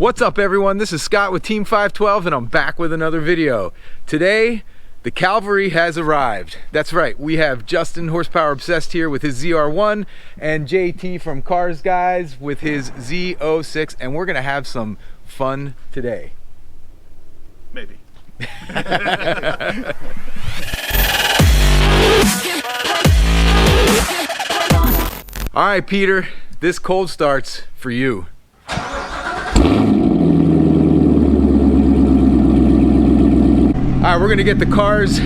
What's up everyone, this is Scott with Team 512 and I'm back with another video. Today, the cavalry has arrived. That's right, we have Justin HorsePower Obsessed here with his ZR1 and JT from CarzGuyz with his Z06, and we're gonna have some fun today. Maybe. All right, Peter, this cold start's for you. All right, we're gonna get the cars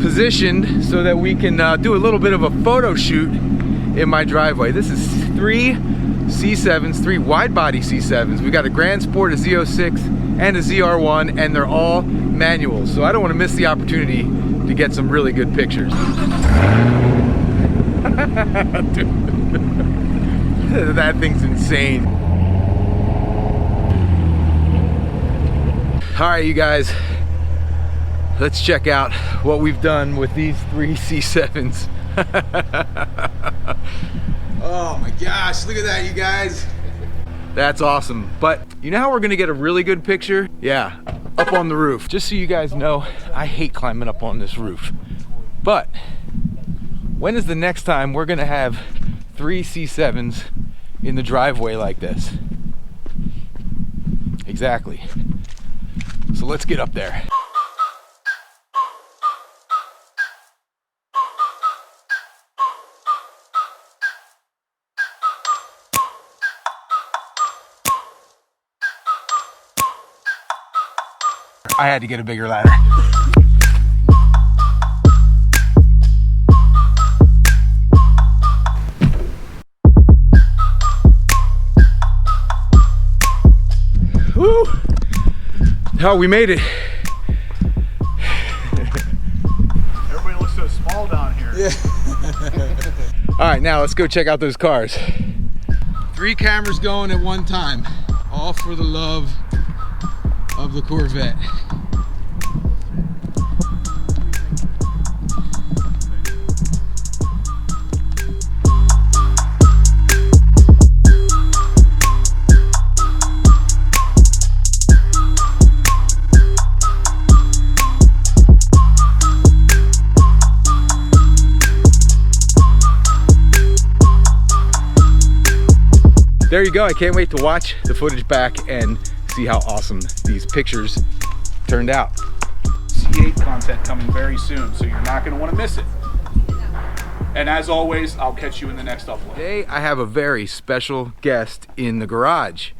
positioned so that we can do a little bit of a photo shoot in my driveway. This is three C7s, three wide body C7s. We got a Grand Sport, a Z06, and a ZR1, and they're all manuals. So I don't wanna miss the opportunity to get some really good pictures. Dude, that thing's insane. All right, you guys, let's check out what we've done with these three C7s. Oh my gosh, look at that, you guys. That's awesome. But you know how we're gonna get a really good picture? Yeah, up on the roof. Just so you guys know, I hate climbing up on this roof. But when is the next time we're gonna have three C7s in the driveway like this? Exactly. So let's get up there. I had to get a bigger ladder. Woo! Oh, we made it. Everybody looks so small down here. Yeah. All right, now let's go check out those cars. Three cameras going at one time, all for the love of the Corvette. There you go, I can't wait to watch the footage back and see how awesome these pictures turned out. C8 content coming very soon, so you're not going to want to miss it. And as always, I'll catch you in the next upload. Today I have a very special guest in the garage.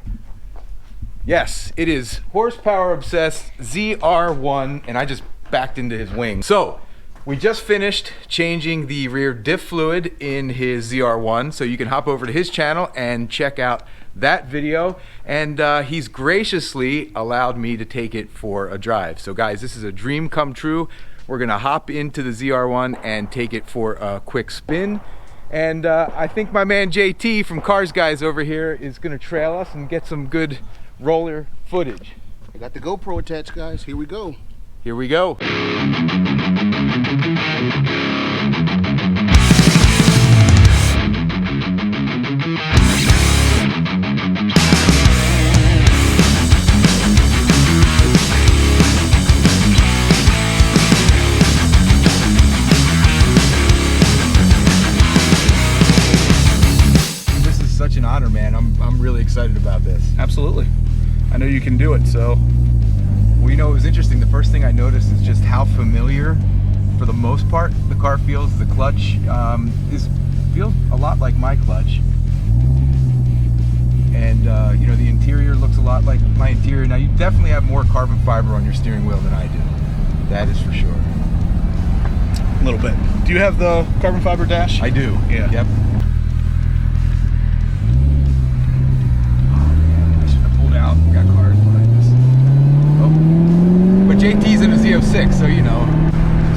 Yes, it is HorsePower Obsessed ZR1, and I just backed into his wing. So, we just finished changing the rear diff fluid in his ZR1, so you can hop over to his channel and check out that video. And he's graciously allowed me to take it for a drive. So guys, this is a dream come true. We're gonna hop into the ZR1 and take it for a quick spin. And I think my man JT from CarzGuyz over here is gonna trail us and get some good roller footage. I got the GoPro attached, guys. Here we go. Here we go. This is such an honor, man. I'm really excited about this. Absolutely. I know you can do it, so. Well, you know, it was interesting. The first thing I noticed is just how familiar, for the most part, the car feels. The clutch feels a lot like my clutch. And, you know, the interior looks a lot like my interior. Now, you definitely have more carbon fiber on your steering wheel than I do. That is for sure. A little bit. Do you have the carbon fiber dash? I do. Yeah. Yep. I should have pulled out. Got cars behind us. Oh. But JT's in a Z06, so you know.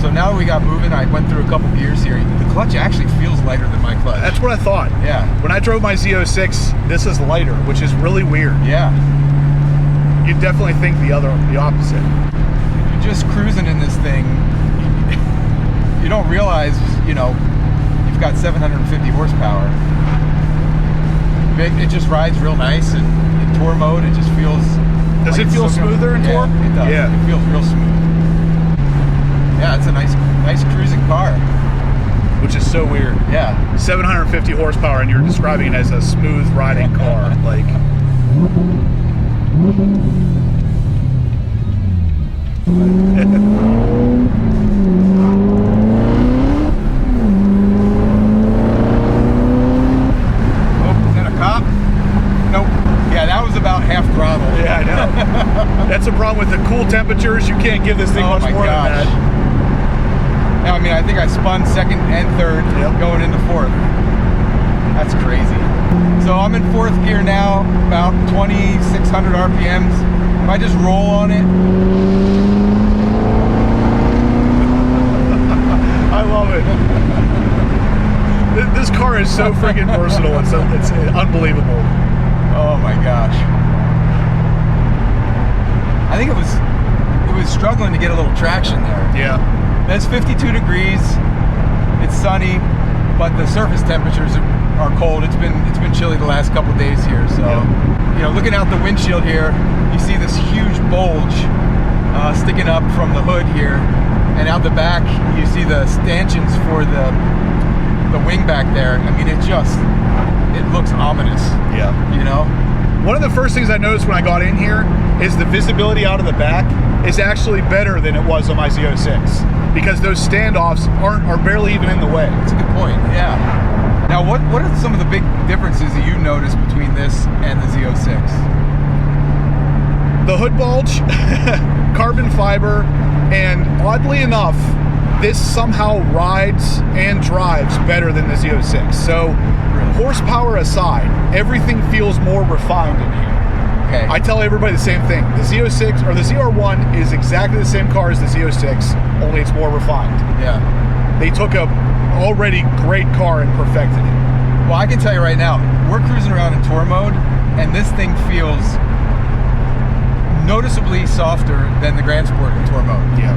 So now that we got moving, I went through a couple gears here. The clutch actually feels lighter than my clutch. That's what I thought. Yeah. When I drove my Z06, this is lighter, which is really weird. Yeah. You'd definitely think the opposite. You're just cruising in this thing. You don't realize, you know, you've got 750 horsepower. It just rides real nice, and it tour mode, it just feels. Does it feel smoother in tour? It does. Yeah. It feels real smooth. Yeah, it's a nice cruising car. Which is so weird. Yeah. 750 horsepower, and you're describing it as a smooth riding car. Like. About half throttle. Yeah, I know. That's the problem with the cool temperatures. You can't give this thing much more than that. Now, I mean, I think I spun second and third going into fourth. That's crazy. So I'm in fourth gear now, about 2,600 RPMs. If I just roll on it. I love it. This car is so freaking versatile. It's unbelievable. Oh my gosh. I think it was struggling to get a little traction there. Yeah. It's 52 degrees. It's sunny, but the surface temperatures are cold. It's been chilly the last couple days here. So, you know, looking out the windshield here, you see this huge bulge sticking up from the hood here, and out the back you see the stanchions for the wing back there. I mean, it looks ominous. Yeah. You know? One of the first things I noticed when I got in here is the visibility out of the back is actually better than it was on my Z06, because those standoffs are barely even in the way. That's a good point. Yeah. Now, what are some of the big differences that you notice between this and the Z06? The hood bulge, carbon fiber, and oddly enough, this somehow rides and drives better than the Z06. So, horsepower aside, everything feels more refined in here. Okay. I tell everybody the same thing. The Z06 or the ZR1 is exactly the same car as the Z06, only it's more refined. Yeah. They took a already great car and perfected it. Well, I can tell you right now, we're cruising around in tour mode, and this thing feels noticeably softer than the Grand Sport in tour mode. Yeah.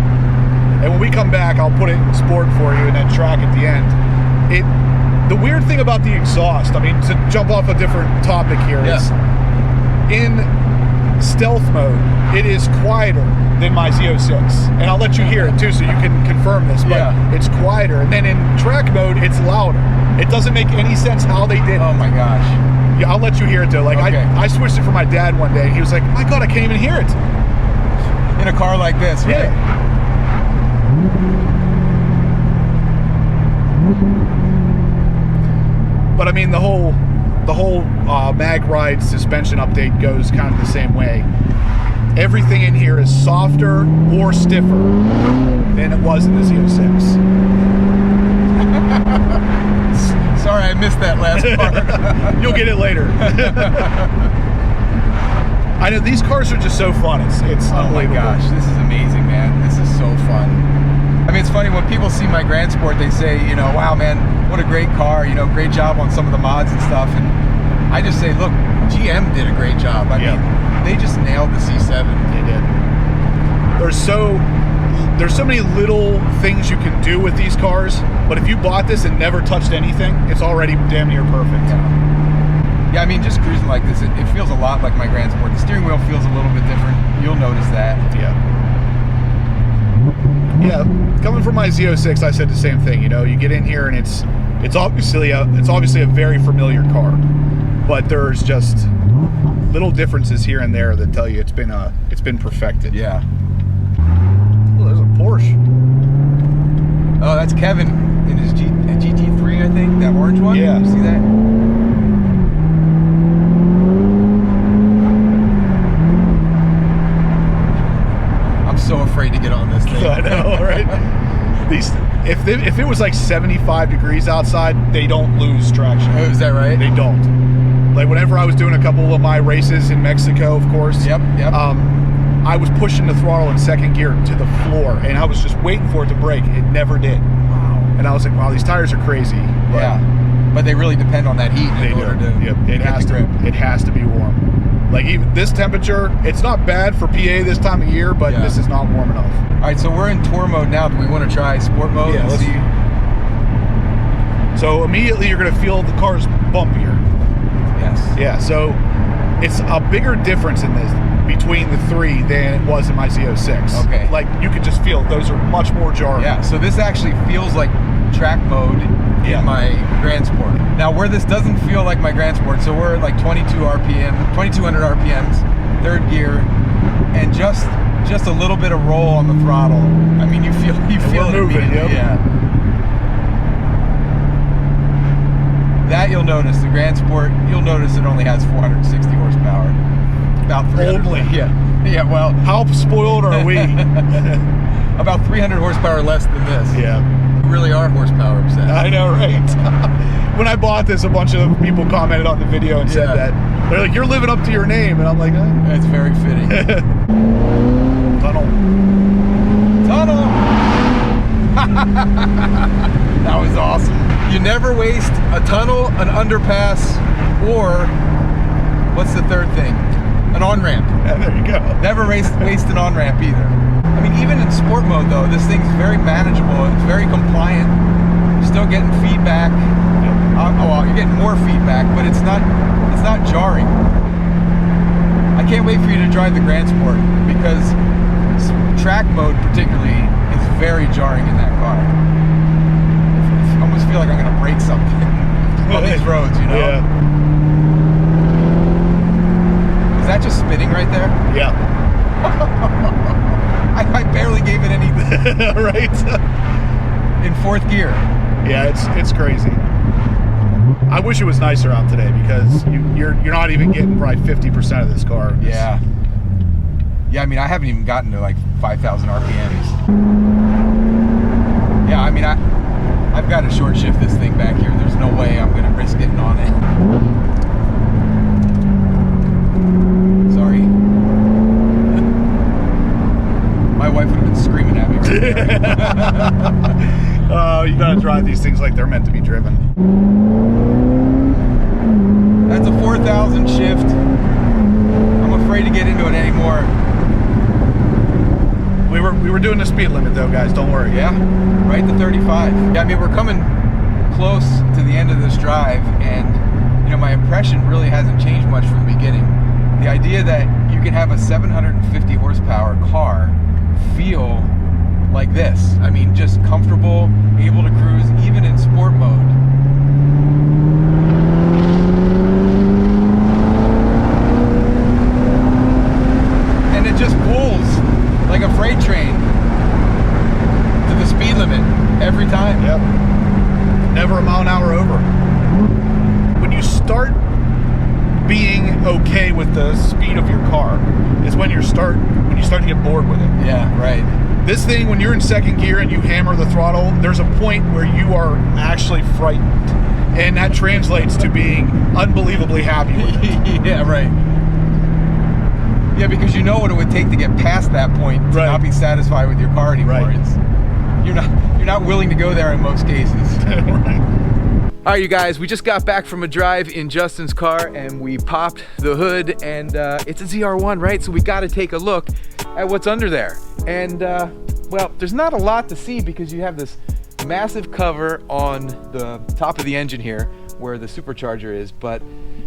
And when we come back, I'll put it in sport for you and then track at the end. The weird thing about the exhaust, I mean, to jump off a different topic here, is in stealth mode, it is quieter than my Z06. And I'll let you hear it too, so you can confirm this, but it's quieter. And then in track mode, it's louder. It doesn't make any sense how they did it. Oh my gosh. Yeah, I'll let you hear it though. Like I switched it for my dad one day, and he was like, my God, I can't even hear it. In a car like this, right? Yeah. But I mean, the whole mag ride suspension update goes kind of the same way. Everything in here is softer or stiffer than it was in the Z06. Sorry, I missed that last part. You'll get it later. I know these cars are just so fun. It's oh my gosh, this is amazing, man. This is so fun. I mean, it's funny when people see my Grand Sport, they say, you know, wow, man, what a great car, you know, great job on some of the mods and stuff. And I just say, look, GM did a great job. I mean, they just nailed the C7. They did. There's so many little things you can do with these cars, but if you bought this and never touched anything, it's already damn near perfect. Yeah, I mean, just cruising like this, it feels a lot like my Grand Sport. The steering wheel feels a little bit different. You'll notice that. Yeah, coming from my Z06, I said the same thing. You know, you get in here and it's obviously a very familiar car, but there's just little differences here and there that tell you it's been perfected. Yeah. Oh, there's a Porsche. Oh, that's Kevin in his GT3, I think, that orange one. Yeah. You see that? I'm so afraid to get on this thing. I know, right? If it was like 75 degrees outside, they don't lose traction. Oh, is that right? They don't. Like whenever I was doing a couple of my races in Mexico, of course. Yep. I was pushing the throttle in second gear to the floor, and I was just waiting for it to break. It never did. Wow. And I was like, wow, these tires are crazy. But yeah. But they really depend on that heat in order to it has to be warm. Like even this temperature, it's not bad for PA this time of year, but this is not warm enough. All right, so we're in tour mode now. Do we want to try sport mode? Yeah, let's see. So immediately you're going to feel the car's bumpier. Yes. Yeah, so it's a bigger difference in this between the three than it was in my Z06. Okay. Like you could just feel those are much more jarring. Yeah, so this actually feels like track mode Yeah. in my Grand Sport. Now where this doesn't feel like my Grand Sport, so we're at like 2200 RPMs, third gear, and just a little bit of roll on the throttle. I mean, you feel we're it moving, immediately. yep. Yeah. That you'll notice, the Grand Sport, you'll notice it only has 460 horsepower. About 300. Only? Yeah, well, How spoiled are we? about 300 horsepower less than this. Yeah. We really are horsepower obsessed. I know, right? When I bought this, a bunch of people commented on the video and said Yeah. that. They're like, you're living up to your name. And I'm like, It's very fitting. Tunnel. Tunnel! That was awesome. You never waste a tunnel, an underpass, or what's the third thing? An on-ramp. Yeah, there you go. Never waste an on-ramp either. I mean, even in sport mode though, this thing's very manageable. It's very compliant. You're still getting feedback. Well, you're getting more feedback, but it's not jarring. I can't wait for you to drive the Grand Sport because track mode particularly is very jarring in that car. I almost feel like I'm gonna break something on these roads, you know? Yeah. Is that just spinning right there? Yeah. I barely gave it anything. Right? In fourth gear. Yeah, it's crazy. I wish it was nicer out today because you're not even getting probably 50% of this car. Yeah. Yeah, I mean, I haven't even gotten to like 5,000 RPMs. Yeah, I mean, I've got to short shift this thing back here. There's no way I'm going to risk getting on it. Sorry. My wife would have been screaming at me right there. Oh, you gotta drive these things like they're meant to be driven. That's a 4,000 shift. I'm afraid to get into it anymore. We were doing the speed limit though, guys. Don't worry. Yeah, right to 35. Yeah, I mean, we're coming close to the end of this drive, and you know, my impression really hasn't changed much from the beginning. The idea that you can have a 750 horsepower car feel like this. I mean, just comfortable, able to cruise even in sport mode. And it just pulls like a freight train to the speed limit every time. Yep. Never a mile an hour over. When you start being okay with the speed of your car is when you start to get bored with it. Yeah, right. This thing, when you're in second gear and you hammer the throttle, there's a point where you are actually frightened. And that translates to being unbelievably happy with it. Yeah, right. Yeah, because you know what it would take to get past that point to Right. not be satisfied with your car anymore. Right. You're not willing to go there in most cases. Right. All right, you guys, we just got back from a drive in Justin's car and we popped the hood, and it's a ZR1, right? So we got to take a look at what's under there. And well, there's not a lot to see because you have this massive cover on the top of the engine here where the supercharger is, but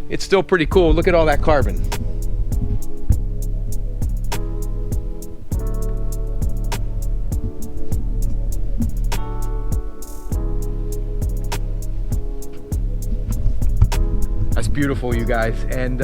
it's still pretty cool. Look at all that carbon. That's beautiful, you guys. And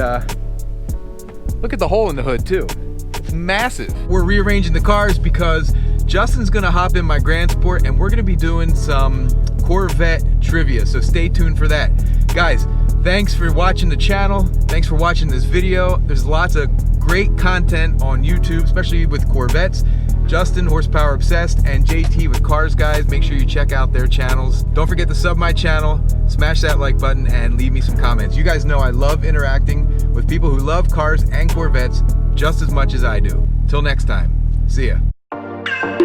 look at the hole in the hood too. It's massive. We're rearranging the cars because Justin's gonna hop in my Grand Sport and we're gonna be doing some Corvette trivia, so stay tuned for that. Guys, thanks for watching the channel. Thanks for watching this video. There's lots of great content on YouTube, especially with Corvettes. Justin, Horsepower Obsessed, and JT with CarzGuyz. Make sure you check out their channels. Don't forget to sub my channel, smash that like button, and leave me some comments. You guys know I love interacting with people who love cars and Corvettes just as much as I do. Till next time, see ya.